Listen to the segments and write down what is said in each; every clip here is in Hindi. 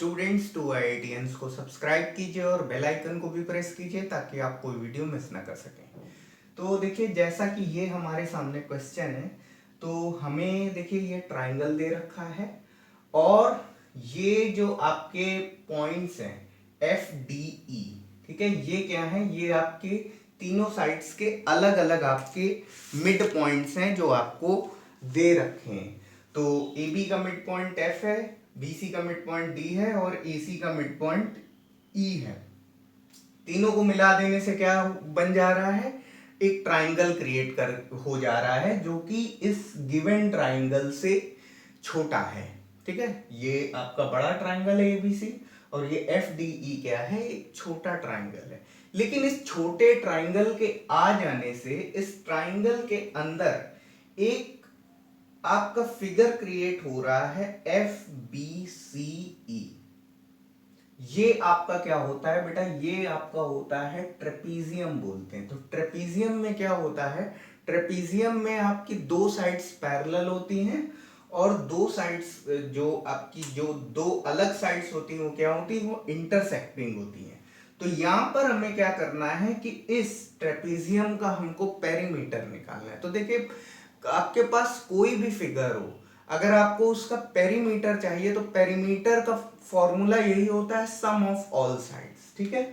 स्टूडेंट्स टू आईआईटियंस को सब्सक्राइब कीजिए और बेल आइकन को भी प्रेस कीजिए ताकि आप कोई वीडियो मिस ना कर सकें। तो देखिए, जैसा कि ये हमारे सामने क्वेश्चन है, तो हमें देखिए ये ट्राइंगल दे रखा है और ये जो आपके पॉइंट्स हैं एफ डी ई, ठीक है, ये क्या है, ये आपके तीनों साइड्स के अलग अलग आपके मिड पॉइंट्स हैं जो आपको दे रखे हैं। तो ए बी का मिड पॉइंट एफ है, बी सी का मिड पॉइंट डी है और ए सी का मिड पॉइंट ई है। तीनों को मिला देने से क्या बन जा रहा है, एक ट्राइंगल क्रिएट कर हो जा रहा है जो कि इस गिवन ट्राइंगल से छोटा है। ठीक है, ये आपका बड़ा ट्राइंगल है एबीसी और ये एफ डी ई क्या है, एक छोटा ट्राइंगल है। लेकिन इस छोटे ट्राइंगल के आ जाने से इस ट्राइंगल के अंदर एक आपका फिगर क्रिएट हो रहा है एफ बी सी ई। ये आपका क्या होता है बेटा, ये आपका होता है ट्रेपीजियम बोलते हैं। तो ट्रेपीजियम में क्या होता है, ट्रेपीजियम में आपकी दो साइड्स पैरेलल होती हैं और दो साइड्स जो आपकी जो दो अलग साइड्स होती हैं वो क्या होती है, वो इंटरसेक्टिंग होती हैं। तो यहां पर हमें क्या करना है कि इस ट्रेपीजियम का हमको पेरीमीटर निकालना है। तो देखिए, आपके पास कोई भी फिगर हो, अगर आपको उसका पेरीमीटर चाहिए तो पेरीमीटर का फॉर्मूला यही होता है सम ऑफ ऑल साइड्स। ठीक है,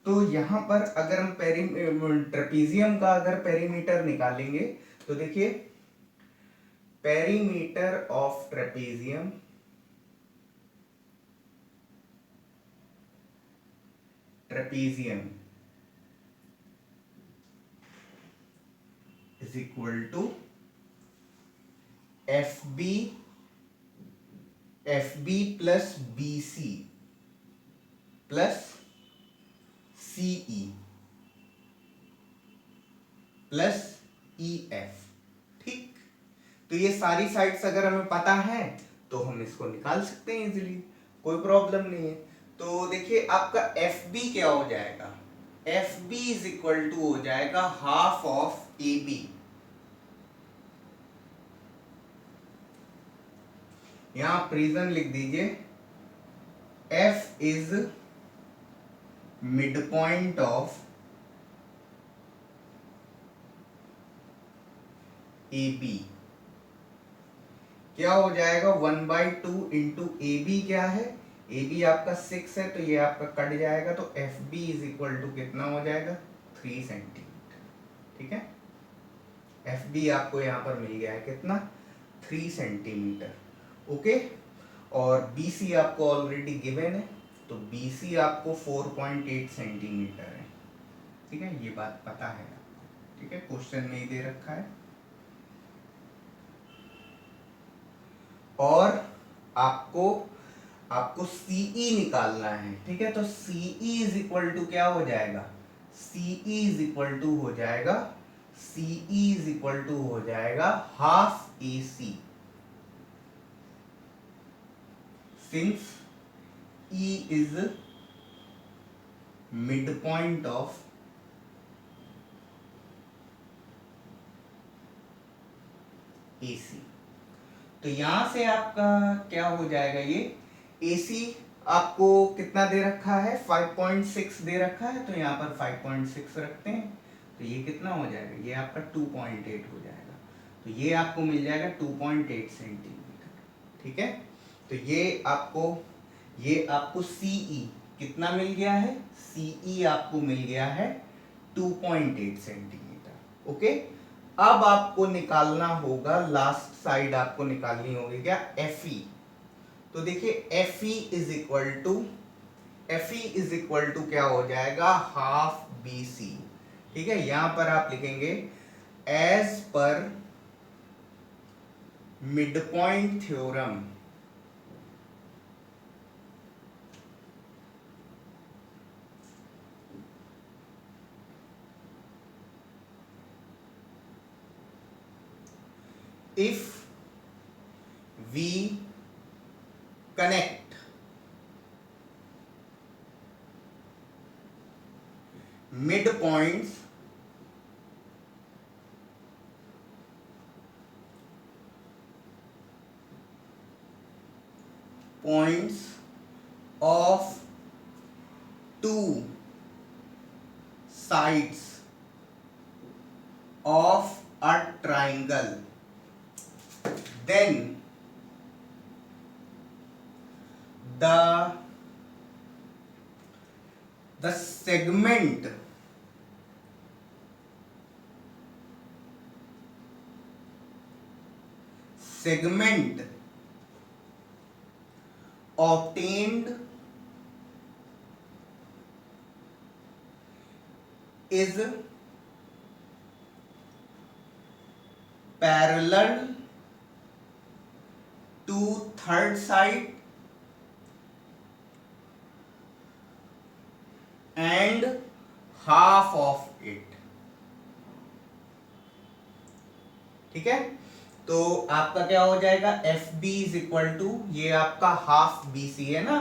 तो यहां पर अगर हम ट्रेपीजियम का अगर पेरीमीटर निकालेंगे तो देखिए, perimeter of trapezium trapezium is equal to F B plus B C plus C E plus E F. ठीक, तो ये सारी साइड्स अगर हमें पता है तो हम इसको निकाल सकते हैं इजीली, कोई प्रॉब्लम नहीं है। तो देखिए, आपका एफ बी क्या हो जाएगा, F B is equal to हो जाएगा हाफ ऑफ ए बी। यहां आप रीजन लिख दीजिए, F is mid point of A B. क्या हो जाएगा, 1/2 इंटू ए बी क्या है, ए बी आपका 6 है तो ये आपका कट जाएगा, तो F B is equal to कितना हो जाएगा, 3 सेंटीमीटर। ठीक है, एफ बी आपको यहां पर मिल गया है कितना, 3 सेंटीमीटर। ओके, और बी सी आपको ऑलरेडी गिवन है, तो बी सी आपको 4.8 सेंटीमीटर है। ठीक है, ये बात पता है आपको। ठीक है, क्वेश्चन में ही दे रखा है। और आपको आपको सीई निकालना है। ठीक है, तो सीई इज इक्वल टू क्या हो जाएगा, सीई इज इक्वल टू हो जाएगा, सीई इज इक्वल टू हो जाएगा half A C, since E is mid point of A C. तो यहां से आपका क्या हो जाएगा, ये AC आपको कितना दे रखा है, 5.6 दे रखा है, तो यहाँ पर 5.6 रखते हैं, तो ये कितना हो जाएगा, ये आपका 2.8 हो जाएगा। तो ये आपको मिल जाएगा 2.8 सेंटीमीटर। ठीक है, तो ये आपको CE कितना मिल गया है, CE आपको मिल गया है 2.8 सेंटीमीटर। ओके, अब आपको निकालना होगा, लास्ट साइड आपको निकालनी होगी क्या, FE। तो देखिए, FE इज इक्वल टू क्या हो जाएगा, हाफ BC। ठीक है, यहां पर आप लिखेंगे एज पर mid point theorem if we connect midpoints points of two sides of a triangle, then the segment obtained is parallel to third side and half of it। ठीक है, तो आपका क्या हो जाएगा, F B is equal to, ये आपका हाफ बी सी है ना,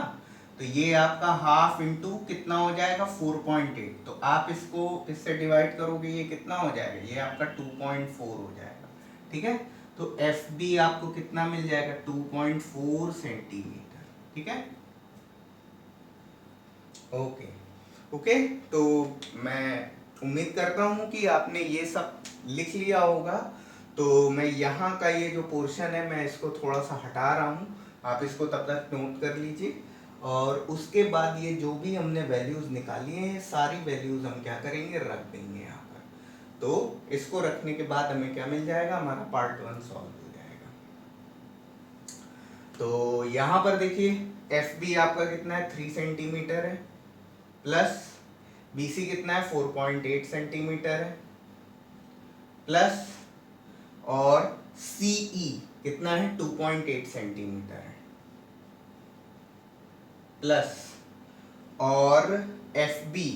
तो ये आपका हाफ इंटू कितना हो जाएगा 4.8, तो आप इसको इससे डिवाइड करोगे, ये कितना हो जाएगा, ये आपका 2.4 हो जाएगा। ठीक है, तो एफ बी आपको कितना मिल जाएगा 2.4 सेंटीमीटर। ठीक है, ओके ओके, तो मैं उम्मीद करता हूं कि आपने ये सब लिख लिया होगा। तो मैं यहाँ का ये जो पोर्शन है मैं इसको थोड़ा सा हटा रहा हूँ, आप इसको तब तक नोट कर लीजिए। और उसके बाद ये जो भी हमने वैल्यूज निकाली हैं, ये सारी वैल्यूज हम क्या करेंगे, रख देंगे यहाँ पर। तो इसको रखने के बाद हमें क्या मिल जाएगा, हमारा पार्ट 1 सॉल्व हो जाएगा। तो यहाँ पर देखिए एफ बी आपका कितना है 3 सेंटीमीटर है, प्लस बी सी कितना है 4.8 सेंटीमीटर है, प्लस और सीई कितना है 2.8 सेंटीमीटर है, प्लस और एफ बी,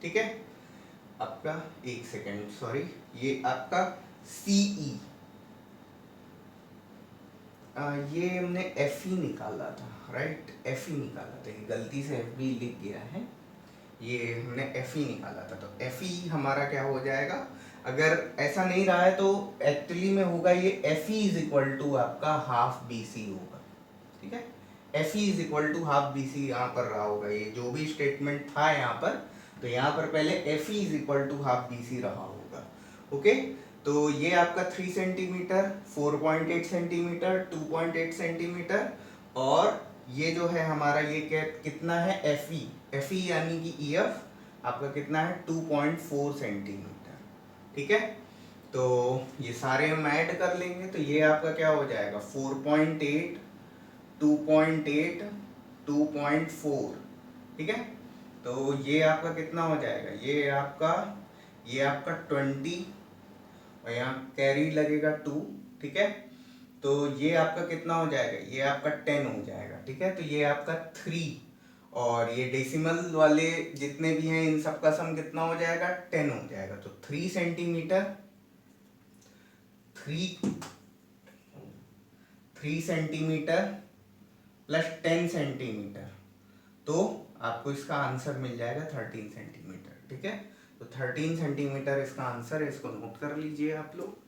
ठीक है आपका, एक सेकेंड सॉरी, ये आपका सीई, ये हमने एफ ई निकाला था, राइट, एफ ई निकाला था, ये गलती से एफ बी लिख गया है, ये हमने एफ ई निकाला था। तो एफ ई हमारा क्या हो जाएगा, अगर ऐसा नहीं रहा है तो एक्चुअली में होगा ये F E is equal to आपका हाफ बी सी होगा। ठीक है, F E is equal to half B C यहाँ पर रहा होगा, ये जो भी स्टेटमेंट था यहाँ पर, तो यहाँ पर पहले F E is equal to half B C रहा होगा। ओके, तो ये आपका 3 सेंटीमीटर, 4.8 सेंटीमीटर, 2.8 सेंटीमीटर, और ये जो है हमारा ये क्या कितना है एफ ई यानी कि ई एफ आपका कितना है 2.4 सेंटीमीटर। ठीक है, तो ये सारे हम ऐड कर लेंगे, तो ये आपका क्या हो जाएगा 4.8, 2.8, 2.4। ठीक है, तो ये आपका कितना हो जाएगा, ये आपका 20, और यहाँ कैरी लगेगा 2। ठीक है, तो ये आपका कितना हो जाएगा, ये आपका 10 हो जाएगा। ठीक है, तो ये आपका 3, और ये डेसिमल वाले जितने भी हैं इन सब का सम कितना हो जाएगा 10 हो जाएगा। तो 3 सेंटीमीटर, 3 सेंटीमीटर प्लस 10 सेंटीमीटर, तो आपको इसका आंसर मिल जाएगा 13 सेंटीमीटर। ठीक है, तो 13 सेंटीमीटर इसका आंसर है, इसको नोट कर लीजिए आप लोग।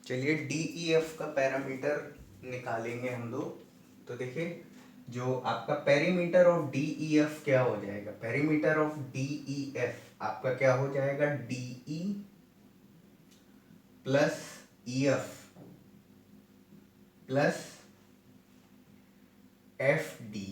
चलिए डीईएफ का पैरामीटर निकालेंगे हम लोग। तो देखिए जो आपका पेरीमीटर ऑफ डीईएफ क्या हो जाएगा, पेरीमीटर ऑफ डीईएफ आपका क्या हो जाएगा, DE plus EF plus F D.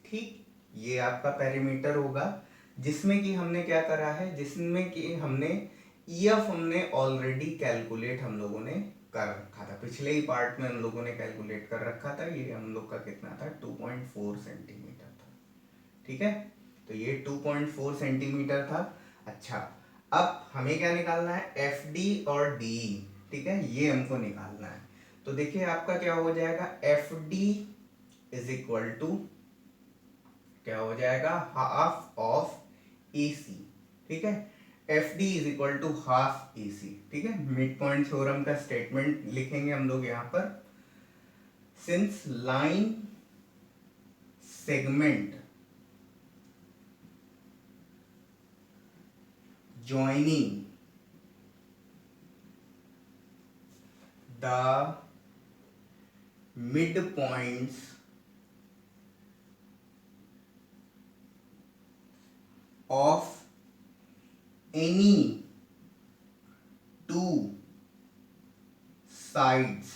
ठीक, ये आपका पेरीमीटर होगा, जिसमें कि हमने क्या करा है, जिसमें कि हमने ईएफ हमने ऑलरेडी कैलकुलेट हम लोगों ने कर रखा था, पिछले ही पार्ट में हम लोगों ने कैलकुलेट कर रखा था। ये हम लोग का कितना था 2.4 सेंटीमीटर था। ठीक है, तो ये 2.4 सेंटीमीटर था। अच्छा, अब हमें क्या निकालना है, एफ डी और डी। ठीक है, ये हमको निकालना है। तो देखिए आपका क्या हो जाएगा, F D is equal to क्या हो जाएगा, हाफ ऑफ ए सी। ठीक है, F D is equal to half A C. ठीक है, मिड पॉइंट थ्योरम का स्टेटमेंट लिखेंगे हम लोग यहाँ पर, since line segment joining the mid points of any two sides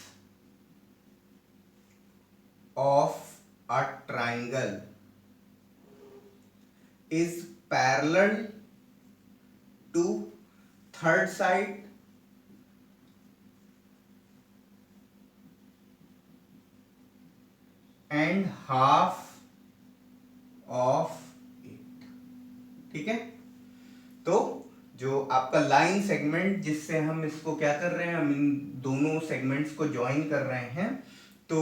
of a triangle is parallel to third side and half of it। ठीक है, तो जो आपका लाइन सेगमेंट जिससे हम इसको क्या कर रहे हैं, हम इन दोनों सेगमेंट्स को ज्वाइन कर रहे हैं, तो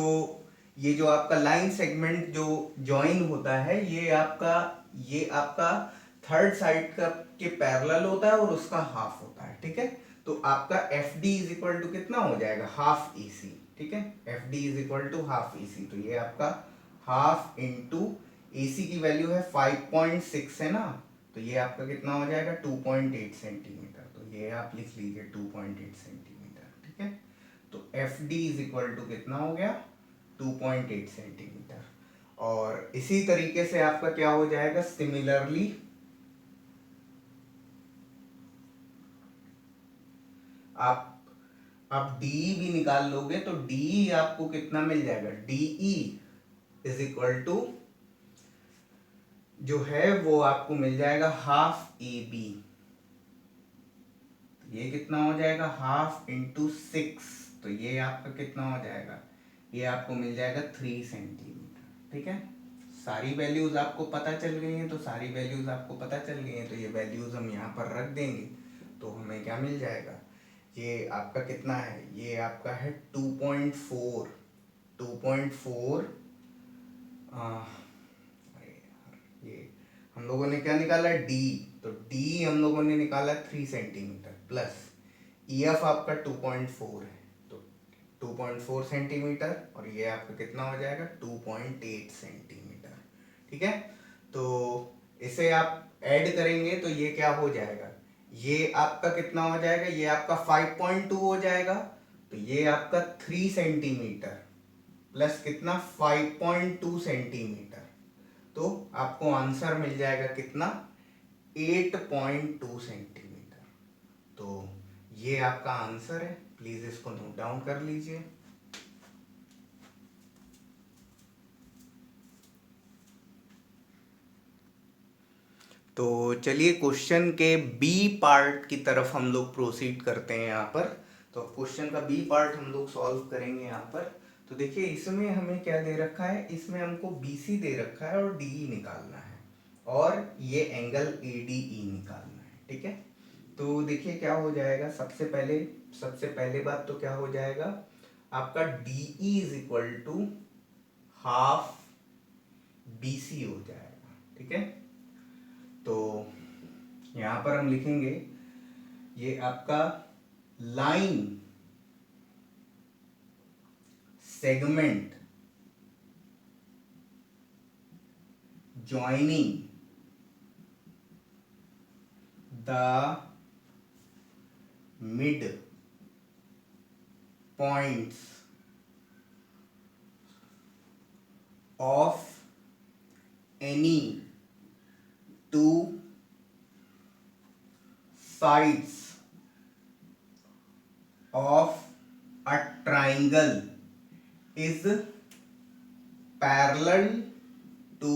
ये जो आपका लाइन सेगमेंट जो ज्वाइन होता है ये आपका थर्ड साइड का के पैरेलल होता है और उसका हाफ होता है। ठीक है, तो आपका F D is equal to कितना हो जाएगा, हाफ ई सी। ठीक है, F D is equal to half E C, तो ये आपका हाफ इंटू ए सी की वैल्यू है 5.6 है ना, तो ये आपका कितना हो जाएगा 2.8 सेंटीमीटर। तो ये आप लिख लीजिए 2.8 सेंटीमीटर। ठीक है, तो F D is equal to कितना हो गया 2.8 सेंटीमीटर। और इसी तरीके से आपका क्या हो जाएगा, सिमिलरली आप डी भी निकाल लोगे तो डी आपको कितना मिल जाएगा, डीई इज इक्वल टू जो है वो आपको मिल जाएगा हाफ ए बी। ये कितना हो जाएगा, हाफ इंटू 6, तो ये आपका कितना हो जाएगा, ये आपको मिल जाएगा 3 सेंटीमीटर। ठीक है, सारी वैल्यूज आपको पता चल गई हैं, तो सारी वैल्यूज आपको पता चल गई हैं, तो ये वैल्यूज हम यहाँ पर रख देंगे तो हमें क्या मिल जाएगा, ये आपका कितना है, ये आपका है 2.4 ये हम लोगों ने क्या निकाला डी, तो डी हम लोगों ने निकाला 3 सेंटीमीटर प्लस ई एफ आपका 2.4 है, तो 2.4 सेंटीमीटर और ये आपका कितना हो जाएगा 2.8 सेंटीमीटर। ठीक है, तो इसे आप ऐड करेंगे तो ये क्या हो जाएगा, ये आपका कितना हो जाएगा, ये आपका 5.2 हो जाएगा, तो ये आपका 3 सेंटीमीटर प्लस कितना 5.2 सेंटीमीटर, तो आपको आंसर मिल जाएगा कितना 8.2 सेंटीमीटर। तो ये आपका आंसर है, प्लीज इसको नोट डाउन कर लीजिए। तो चलिए क्वेश्चन के बी पार्ट की तरफ हम लोग प्रोसीड करते हैं यहाँ पर। तो क्वेश्चन का बी पार्ट हम लोग सॉल्व करेंगे यहाँ पर। तो देखिए इसमें हमें क्या दे रखा है, इसमें हमको BC दे रखा है और DE निकालना है और ये एंगल ADE निकालना है। ठीक है, तो देखिए क्या हो जाएगा, सबसे पहले बात तो क्या हो जाएगा, आपका DE is equal to half BC हो जाएगा। ठीक है, तो यहां पर हम लिखेंगे ये आपका line segment joining the mid points of any two sides of a triangle is parallel to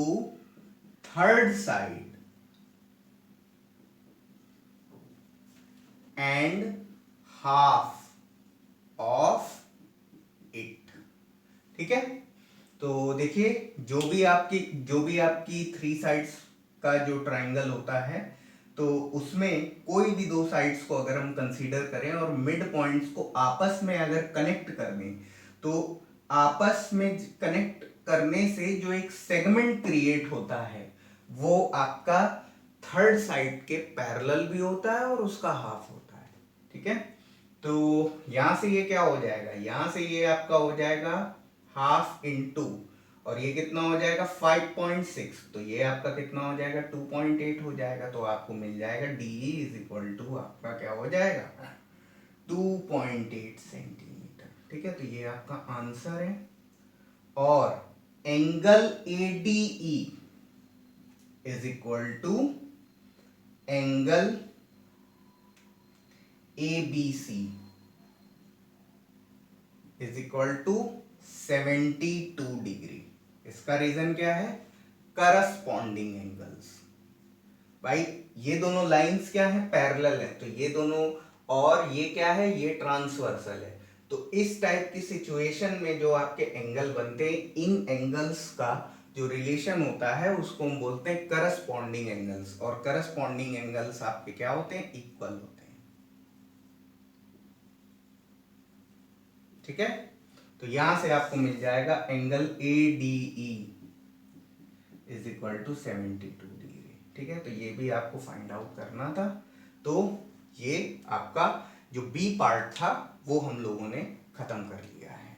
third side and half of it। ठीक है, तो देखिए जो भी आपकी 3 साइड्स का जो ट्राइंगल होता है, तो उसमें कोई भी 2 साइड्स को अगर हम कंसीडर करें और मिड पॉइंट्स को आपस में अगर कनेक्ट कर दें, तो आपस में कनेक्ट करने से जो एक सेगमेंट क्रिएट होता है वो आपका थर्ड साइड के पैरेलल भी होता है और उसका हाफ होता है। ठीक है, तो यहां से ये क्या हो जाएगा, यहां से ये आपका हो जाएगा हाफ इंटू और ये कितना हो जाएगा 5.6, तो ये आपका कितना हो जाएगा 2.8 हो जाएगा, तो आपको मिल जाएगा DE इज इक्वल टू आपका क्या हो जाएगा 2.8 सेंटीमीटर। ठीक है, तो ये आपका आंसर है और angle ADE is equal to angle ABC is equal to 72 degree. इसका रीजन क्या है? Corresponding angles. भाई ये दोनों लाइंस क्या है? पैरेलल है, तो ये दोनों, और ये क्या है? ये ट्रांसवर्सल है। तो इस टाइप की सिचुएशन में जो आपके एंगल बनते हैं, इन एंगल्स का जो रिलेशन होता है उसको हम बोलते हैं करस्पॉन्डिंग एंगल्स। और करस्पॉन्डिंग एंगल्स आपके क्या होते हैं? इक्वल होते हैं। ठीक है, तो यहां से आपको मिल जाएगा angle ADE is equal to 72 degree. ठीक है, तो ये भी आपको फाइंड आउट करना था। तो ये आपका जो बी पार्ट था वो हम लोगों ने खत्म कर लिया है।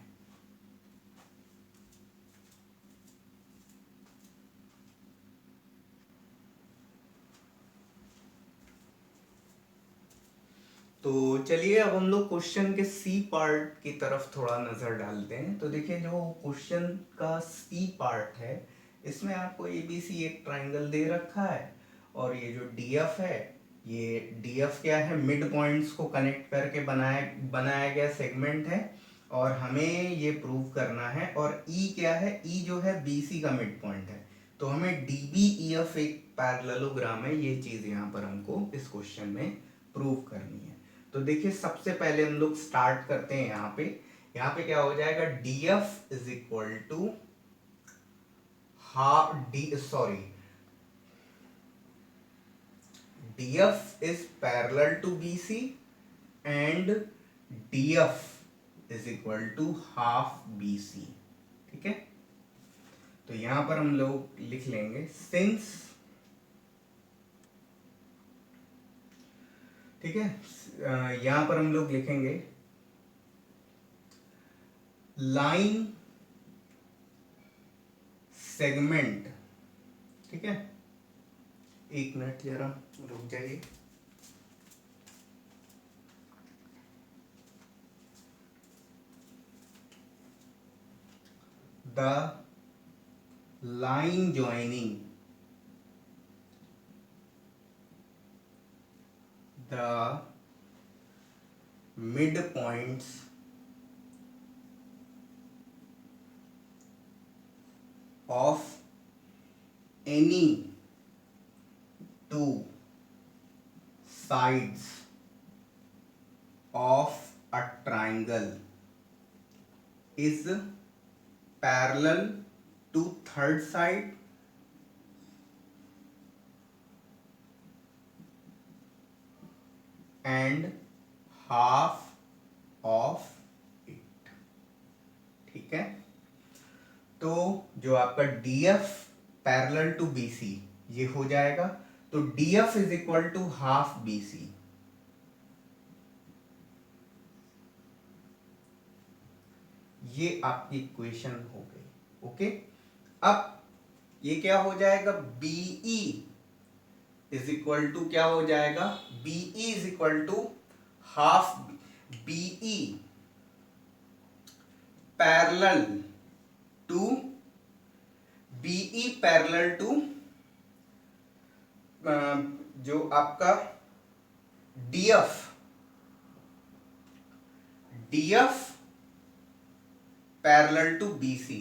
तो चलिए अब हम लोग क्वेश्चन के सी पार्ट की तरफ थोड़ा नजर डालते हैं। तो देखिए जो क्वेश्चन का सी पार्ट है, इसमें आपको ABC एक ट्राइंगल दे रखा है, और ये जो DF है, ये DF क्या है? मिड पॉइंट्स को कनेक्ट करके बनाया गया सेगमेंट है, और हमें ये प्रूव करना है। और E क्या है? E जो है BC का मिड पॉइंट है। तो हमें DBEF एक पैरेललोग्राम है, ये चीज यहाँ पर हमको इस क्वेश्चन में प्रूव करनी है। तो देखिए सबसे पहले हम लोग स्टार्ट करते हैं यहाँ पे क्या हो जाएगा? DF is equal to half D sorry DF is parallel to BC and DF is equal to half BC। ठीक है, तो यहां पर हम लोग लिख लेंगे सिंस, ठीक है, यहां पर हम लोग लिखेंगे लाइन सेगमेंट। ठीक है, एक मिनट जरा रुक जाइए। The line joining the midpoints of any two sides of a triangle is parallel to third side and half of it। ठीक है, तो जो आपका DF पैरेलल टू BC ये हो जाएगा। तो DF is equal to half BC। ये आपकी इक्वेशन हो गई। ओके, अब ये क्या हो जाएगा? BE इज इक्वल टू क्या हो जाएगा? BE is equal to half BE parallel to BE parallel to जो आपका DF पैरेलल टू BC।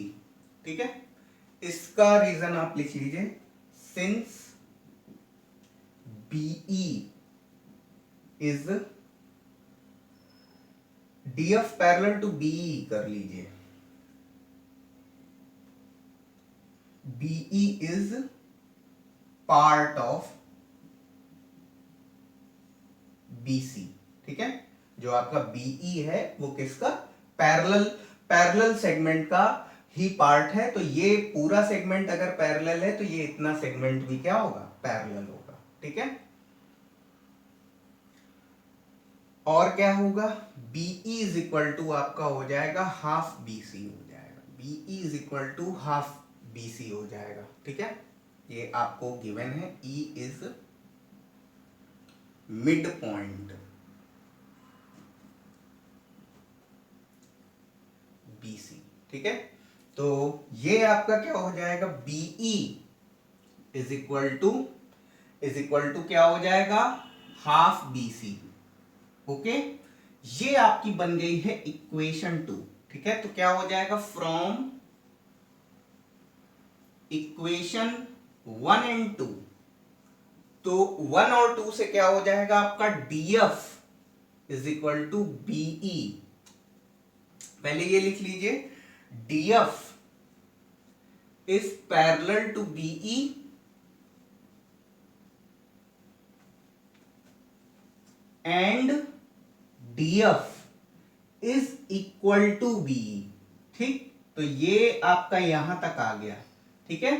ठीक है, इसका रीजन आप लिख लीजिए, since BE is DF parallel to BE कर लीजिए। BE is part of BC। ठीक है, जो आपका BE है वो किसका? पैरेलल सेगमेंट का ही पार्ट है। तो ये पूरा सेगमेंट अगर पैरेलल है तो ये इतना सेगमेंट भी क्या होगा? पैरेलल होगा। ठीक है, और क्या होगा? BE इज इक्वल टू आपका हो जाएगा हाफ BC हो जाएगा। BE is equal to half BC हो जाएगा। ठीक है, ये आपको गिवन है। E is mid point BC। ठीक है, तो ये आपका क्या हो जाएगा, बीई इज इक्वल टू क्या हो जाएगा, हाफ BC। ओके, ये आपकी बन गई है इक्वेशन 2। ठीक है, तो क्या हो जाएगा, फ्रॉम इक्वेशन 1 एंड 2, तो 1 और 2 से क्या हो जाएगा आपका, DF is equal to BE। पहले ये लिख लीजिए, DF is parallel to BE and DF is equal to BE। ठीक, तो ये आपका यहां तक आ गया। ठीक है,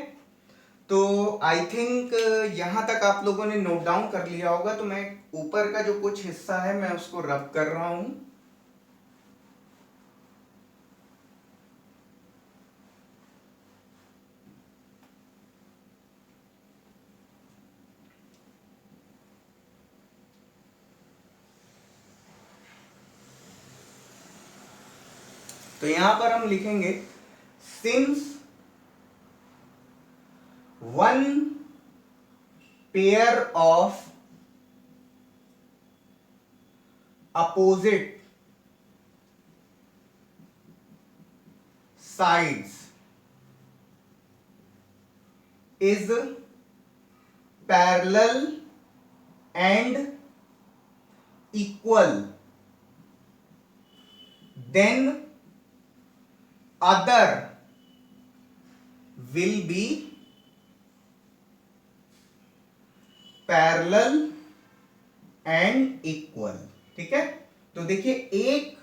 तो आई थिंक यहां तक आप लोगों ने नोट डाउन कर लिया होगा। तो मैं ऊपर का जो कुछ हिस्सा है मैं उसको रब कर रहा हूं। तो यहां पर हम लिखेंगे, since one pair of opposite sides is parallel and equal, then other will be parallel and equal। ठीक है, तो देखिए एक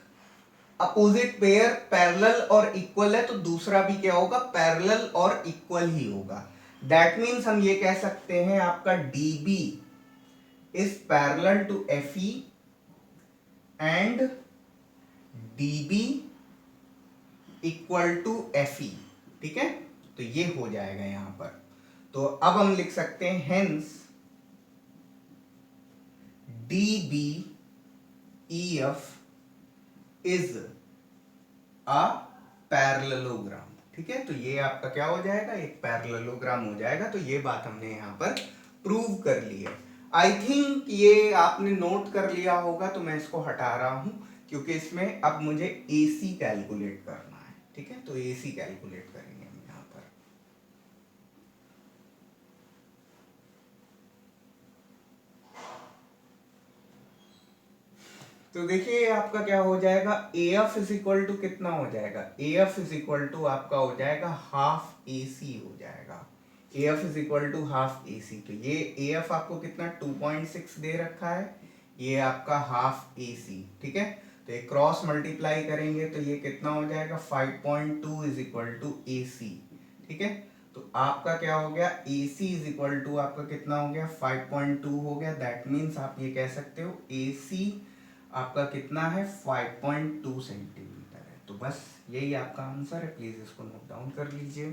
अपोजिट पेयर पैरेलल और इक्वल है, तो दूसरा भी क्या होगा, पैरेलल और इक्वल ही होगा। दैट मीन्स हम ये कह सकते हैं आपका DB is parallel to FE and DB equal to FE। ठीक है, तो ये हो जाएगा यहां पर। तो अब हम लिख सकते हैं, hence DBEF is a parallelogram. ठीक है, तो ये आपका क्या हो जाएगा, एक पैरेललोग्राम हो जाएगा। तो ये बात हमने यहां पर प्रूव कर ली है। आई थिंक ये आपने नोट कर लिया होगा, तो मैं इसको हटा रहा हूं क्योंकि इसमें अब मुझे AC कैलकुलेट करना है। ठीक है, तो AC कैलकुलेट करेंगे हम यहां पर। तो देखिए आपका क्या हो जाएगा, AF इज इक्वल टू कितना हो जाएगा, AF इज इक्वल टू आपका हो जाएगा हाफ AC हो जाएगा। AF is equal to half AC। तो ये AF आपको कितना 2.6 दे रखा है, ये आपका हाफ AC। ठीक है, तो ये क्रॉस मल्टीप्लाई करेंगे तो ये कितना हो जाएगा, 5.2 इज इक्वल टू AC। ठीक है, तो आपका क्या हो गया, AC इज इक्वल टू आपका कितना हो गया, 5.2 हो गया। दैट मीन्स आप ये कह सकते हो AC आपका कितना है, 5.2 सेंटीमीटर है। तो बस यही आपका आंसर है, प्लीज इसको नोट डाउन कर लीजिए।